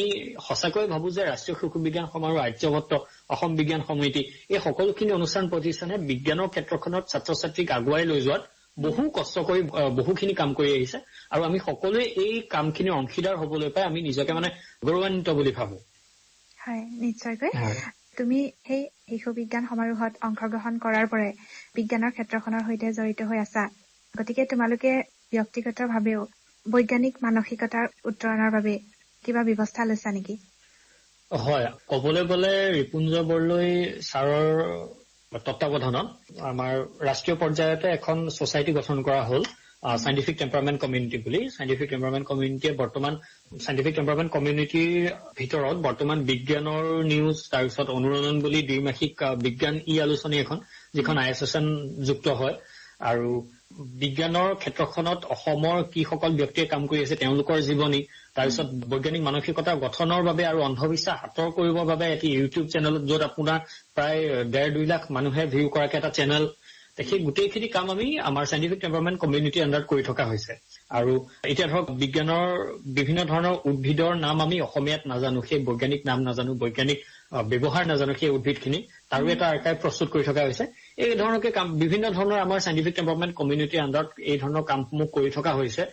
সঁচাকৈ ভাবো যে ৰাষ্ট্ৰীয় শিশু বিজ্ঞান সমাৰোহ, আৰ্যভট্ট, অসম বিজ্ঞান সমিতি, এই সকলোখিনি অনুষ্ঠান প্ৰতিষ্ঠানে বিজ্ঞানৰ ক্ষেত্ৰখনত ছাত্ৰ ছাত্ৰীক আগুৱাই লৈ যোৱাত বহু কষ্ট কৰি বহুখিনি কাম কৰি আহিছে, আৰু আমি সকলোৱে এই কামখিনিৰ অংশীদাৰ হবলৈ পাই আমি নিজকে গৌৰৱান্বিত বুলি ভাবো। হয়, নিশ্চয়কৈ। তুমি সেই শিশু বিজ্ঞান সমাৰোহত অংশগ্ৰহণ কৰাৰ পৰাই বিজ্ঞানৰ ক্ষেত্ৰখনৰ সৈতে জড়িত হৈ আছা, গতিকে তোমালোকে ব্যক্তিগতভাৱেও বৈজ্ঞানিক মানসিকতাৰ উত্তৰণৰ বাবে কিবা ব্যৱস্থা লৈছা নেকি? হয়, ক'বলৈ গ'লে ৰিপুঞ্জয় বৰদলৈ ছাৰৰ তত্বাৱধানত আমাৰ ৰাষ্ট্ৰীয় পৰ্যায়তে এখন ছ'চাইটি গঠন কৰা হ'ল, চাইণ্টিফিক টেম্পাৰমেণ্ট কমিউনিটি বুলি। চাইণ্টিফিক টেম্পাৰমেণ্ট কমিউনিটিয়ে বৰ্তমান চাইণ্টিফিক টেম্পাৰমেণ্ট কমিউনিটিৰ ভিতৰত বৰ্তমান বিজ্ঞানৰ নিউজ, তাৰপিছত অনুৰণন বুলি দ্বিমাসিক বিজ্ঞান আলোচনী এখন, যিখন ISSN যুক্ত হয়, আৰু বিজ্ঞানৰ ক্ষেত্ৰখনত অসমৰ কিসকল ব্যক্তিয়ে কাম কৰি আছে তেওঁলোকৰ জীৱনী, তাৰপিছত বৈজ্ঞানিক মানসিকতা গঠনৰ বাবে আৰু অন্ধবিশ্বাস আঁতৰ কৰিবৰ বাবে এটি ইউটিউব চেনেলত, য'ত আপোনাৰ প্ৰায় 1.5-2 লাখ মানুহে ভিউ কৰাকে এটা চেনেল, সেই গোটেইখিনি কাম আমি আমাৰ চাইণ্টিফিক টেম্পাৰমেণ্ট কমিউনিটিৰ আণ্ডাৰত কৰি থকা হৈছে। আৰু এতিয়া ধৰক বিজ্ঞানৰ বিভিন্ন ধৰণৰ উদ্ভিদৰ নাম আমি অসমীয়াত নাজানো, সেই বৈজ্ঞানিক নাম নাজানো, বৈজ্ঞানিক ব্যৱহাৰ নাজানো, সেই উদ্ভিদখিনি তাৰো এটা আৰ্কাইভ প্ৰস্তুত কৰি থকা হৈছে। এই ধৰণকে কাম বিভিন্ন ধৰণৰ আমাৰ চাইণ্টিফিক টেম্পাৰমেণ্ট কমিউনিটিৰ আণ্ডাৰত এই ধৰণৰ কামসমূহ কৰি থকা হৈছে।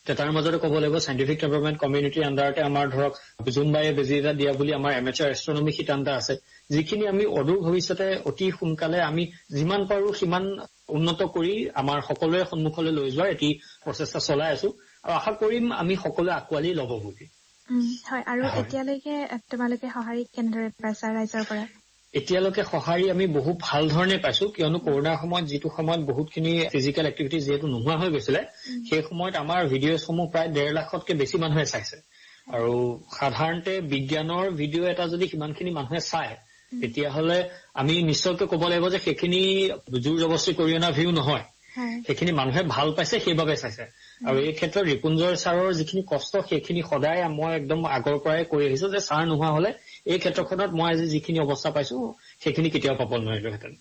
তাৰ মাজতে ক'ব লাগিব চাইণ্টিফিক টেম্পাৰমেণ্ট কমিউনিটিৰ আণ্ডাৰতে আমাৰ ধৰক জোনবায়ে বেজি এটা দিয়া বুলি আমাৰ এমেচাৰ এষ্ট্ৰনমি শিতান আছে, যিখিনি আমি অদূৰ ভৱিষ্যতে অতি সোনকালে আমি যিমান পাৰো সিমান উন্নত কৰি আমাৰ সকলোৰে সন্মুখলৈ লৈ যোৱাৰ এটি প্ৰচেষ্টা চলাই আছো, আৰু আশা কৰিম আমি সকলোৱে আঁকোৱালি ল'ব বুলি। হয়, আৰু এতিয়ালৈকে তোমালোকে সঁহাৰি কেনেদৰে পাইছা ৰাইজৰ পৰা? এতিয়ালৈকে সঁহাৰি আমি বহু ভাল ধৰণে পাইছো, কিয়নো কৰোণাৰ সময়ত যিটো সময়ত বহুতখিনি ফিজিকেল এক্টিভিটি যিহেতু নোহোৱা হৈ গৈছিলে, সেই সময়ত আমাৰ ভিডিঅ'সমূহ প্ৰায় 1.5 লাখতকৈ বেছি মানুহে চাইছে। আৰু সাধাৰণতে বিজ্ঞানৰ ভিডিঅ' এটা যদি সিমানখিনি মানুহে চায়, তেতিয়াহ'লে আমি নিশ্চয়কৈ ক'ব লাগিব যে সেইখিনি জোৰ জবস্তি কৰি অনা ভিউ নহয়, সেইখিনি মানুহে ভাল পাইছে, সেইবাবে চাইছে। আৰু এই ক্ষেত্ৰত ৰিপুঞ্জয় ছাৰৰ যিখিনি কষ্ট, সেইখিনি সদায় মই একদম আগৰ পৰাই কৰি আহিছো যে ছাৰ নোহোৱা হলে এই ক্ষেত্ৰখনত মই আজি যিখিনি অৱস্থা পাইছো সেইখিনি কেতিয়াও পাব নোৱাৰিলোহেঁতেন।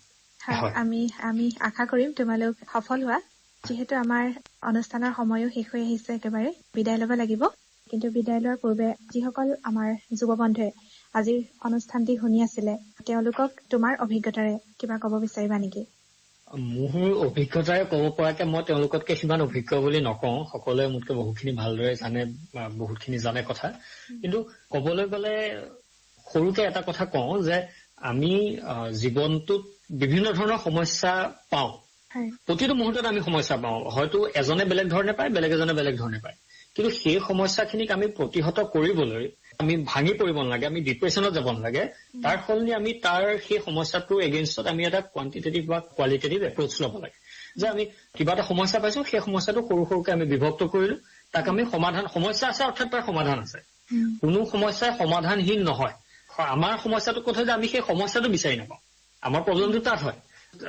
আমি আশা কৰিম তোমালোক সফল হোৱা। যিহেতু আমাৰ অনুষ্ঠানৰ সময়ো শেষ হৈ আহিছে, একেবাৰে বিদায় ল'ব লাগিব, কিন্তু বিদায় লোৱাৰ পূৰ্বে যিসকল আমাৰ যুৱ বন্ধুৱে আজিৰ অনুষ্ঠানটি শুনি আছিলে, তেওঁলোকক তোমাৰ অভিজ্ঞতাৰে কিবা ক'ব বিচাৰিবা নেকি? মোৰ অভিজ্ঞতাৰে ক'ব পৰাকে মই তেওঁলোকতকে সিমান অভিজ্ঞ বুলি নকওঁ, সকলোৱে মোতকৈ বহুখিনি ভালদৰে জানে, বহুতখিনি জানে কথা। কিন্তু ক'বলৈ গ'লে সৰুকে এটা কথা কওঁ যে আমি জীৱনটোত বিভিন্ন ধৰণৰ সমস্যা পাওঁ, প্ৰতিটো মুহূৰ্তত আমি সমস্যা পাওঁ, হয়তো এজনে বেলেগ ধৰণে পায়, বেলেগ এজনে বেলেগ ধৰণে পায়, কিন্তু সেই সমস্যাখিনিক আমি প্ৰতিহত কৰিবলৈ আমি ভাঙি পৰিব নালাগে, আমি ডিপ্ৰেছনত যাব নালাগে, তাৰ সলনি আমি তাৰ সেই সমস্যাটোৰ এগেইনষ্টত আমি এটা কোৱান্টিটেটিভ বা কোৱালিটেটিভ এপ্ৰ'চ ল'ব লাগে। যে আমি কিবা এটা সমস্যা পাইছো, সেই সমস্যাটো সৰু সৰুকে আমি বিভক্ত কৰিলো, তাক আমি সমাধান, সমস্যা আছে অৰ্থাৎ তাৰ সমাধান আছে। কোনো সমস্যাই সমাধানহীন নহয়। আমাৰ সমস্যাটো কথা যে আমি সেই সমস্যাটো বিচাৰি নাপাওঁ, আমাৰ প্ৰব্লেমটো তাত হয়।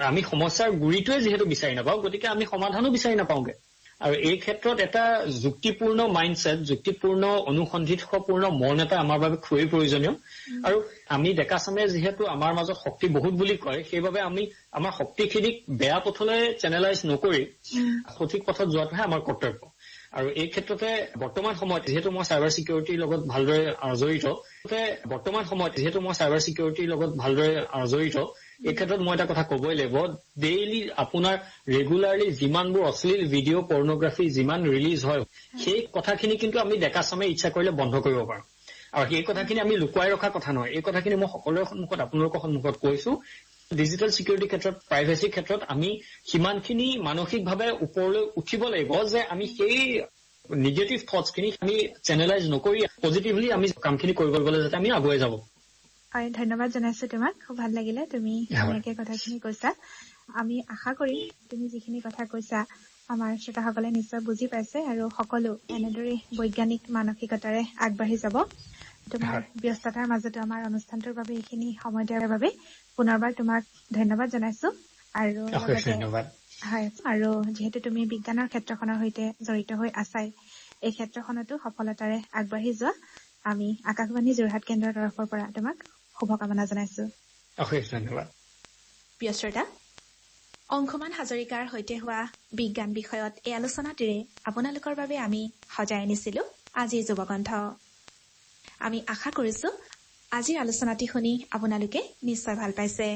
আমি সমস্যাৰ গুৰিটোৱে যিহেতু বিচাৰি নাপাওঁ, গতিকে আমি সমাধানো বিচাৰি নাপাওঁগে। আৰু এই ক্ষেত্ৰত এটা যুক্তিপূৰ্ণ মাইণ্ডছেট, যুক্তিপূৰ্ণ অনুসন্ধিতপূৰ্ণ মন এটা আমাৰ বাবে খুবেই প্ৰয়োজনীয়। আৰু আমি ডেকাচামে যিহেতু আমাৰ মাজত শক্তি বহুত বুলি কয়, সেইবাবে আমি আমাৰ শক্তিখিনিক বেয়া পথলৈ চেনেলাইজ নকৰি সঠিক পথত যোৱাটোহে আমাৰ কৰ্তব্য। আৰু এই ক্ষেত্ৰতে বৰ্তমান সময়ত যিহেতু মই চাইবাৰ চিকিউৰিটিৰ লগত ভালদৰে জড়িত, এই ক্ষেত্ৰত মই এটা কথা ক'বই লাগিব, ডেইলি আপোনাৰ ৰেগুলাৰলি যিমানবোৰ অশ্লীল ভিডিঅ' পৰ্নোগ্ৰাফি যিমান ৰিলিজ হয়, সেই কথাখিনি কিন্তু আমি ডেকাচামে ইচ্ছা কৰিলে বন্ধ কৰিব পাৰোঁ। আৰু সেই কথাখিনি আমি লুকুৱাই ৰখা কথা নহয়, এই কথাখিনি মই সকলোৰে সন্মুখত, আপোনালোকৰ সন্মুখত কৈছো। ডিজিটেল চিকিউৰিটিৰ ক্ষেত্ৰত, প্ৰাইভেচিৰ ক্ষেত্ৰত আমি সিমানখিনি মানসিকভাৱে ওপৰলৈ উঠিব লাগিব যে আমি সেই নিগেটিভ থটছখিনি আমি চেনেলাইজ নকৰি পজিটিভলি আমি কামখিনি কৰিব গ'লে যাতে আমি আগুৱাই যাব। হয়, ধন্যবাদ জনাইছো তোমাক। খুব ভাল লাগিলে তুমি ধুনীয়াকে কথাখিনি কৈছা। আমি আশা কৰিম তুমি যিখিনি কথা কৈছা আমাৰ শ্ৰোতাসকলে নিশ্চয় বুজি পাইছে আৰু সকলো এনেদৰে বৈজ্ঞানিক মানসিকতাৰে আগবাঢ়ি যাব। তোমাৰ ব্যস্ততাৰ মাজতো আমাৰ অনুষ্ঠানটোৰ বাবে এইখিনি সময় দিয়াৰ বাবে পুনৰবাৰ তোমাক ধন্যবাদ জনাইছো। আৰু হয়, আৰু যিহেতু তুমি বিজ্ঞানৰ ক্ষেত্ৰখনৰ সৈতে জড়িত হৈ আছাই, এই ক্ষেত্ৰখনতো সফলতাৰে আগবাঢ়ি যোৱা আমি আকাশবাণী যোৰহাট কেন্দ্ৰৰ তৰফৰ পৰা তোমাক শুভকামনা জনাইছো। ধন্যবাদ। প্ৰিয় শ্ৰোতা, অংশুমান হাজৰিকাৰ সৈতে হোৱা বিজ্ঞান বিষয়ত এই আলোচনাটিৰে আপোনালোকৰ বাবে আমি সজাই আনিছিলো আজিৰ যুৱকণ্ঠ। আমি আশা কৰিছো আজিৰ আলোচনাটি শুনি আপোনালোকে নিশ্চয় ভাল পাইছে।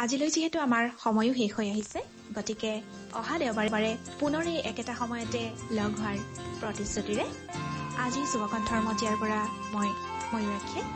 আজিলৈ যিহেতু আমাৰ সময়ো শেষ হৈ আহিছে, গতিকে অহা দেওবাৰে পুনৰে একেটা সময়তে লগ হোৱাৰ প্ৰতিশ্ৰুতিৰে আজিৰ যুৱকণ্ঠৰ মজিয়াৰ পৰা মই ময়ূৰাক্ষীয়ে